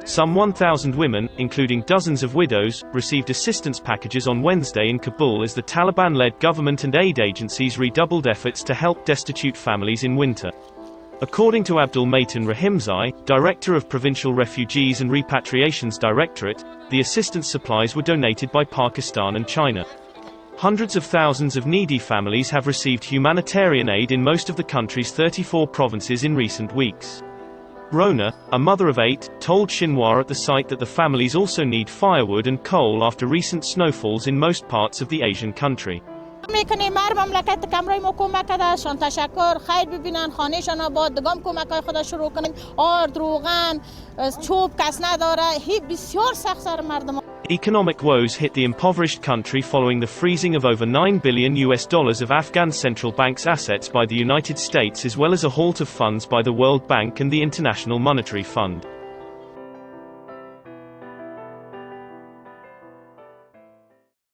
Some 1,000 women, including dozens of widows, received assistance packages on Wednesday in Kabul as the Taliban-led government and aid agencies redoubled efforts to help destitute families in winter. According to Abdul Maitan Rahimzai, Director of Provincial Refugees and Repatriations Directorate, the assistance supplies were donated by Pakistan and China. Hundreds of thousands of needy families have received humanitarian aid in most of the country's 34 provinces in recent weeks. Rona, a mother of 8, told Xinhua at the site that the families also need firewood and coal after recent snowfalls in most parts of the Asian country. میکنیم مملکت کمرای ما کمک کردشان تشکر خیر ببینن خانهشان آباد دگام کمک های خدا شروع کنن آرد روغن چوب کس نداره بسیار سخت سر مردم. Economic woes hit the impoverished country following the freezing of over $9 billion of Afghan central bank's assets by the United States as well as a halt of funds by the World Bank and the International Monetary Fund.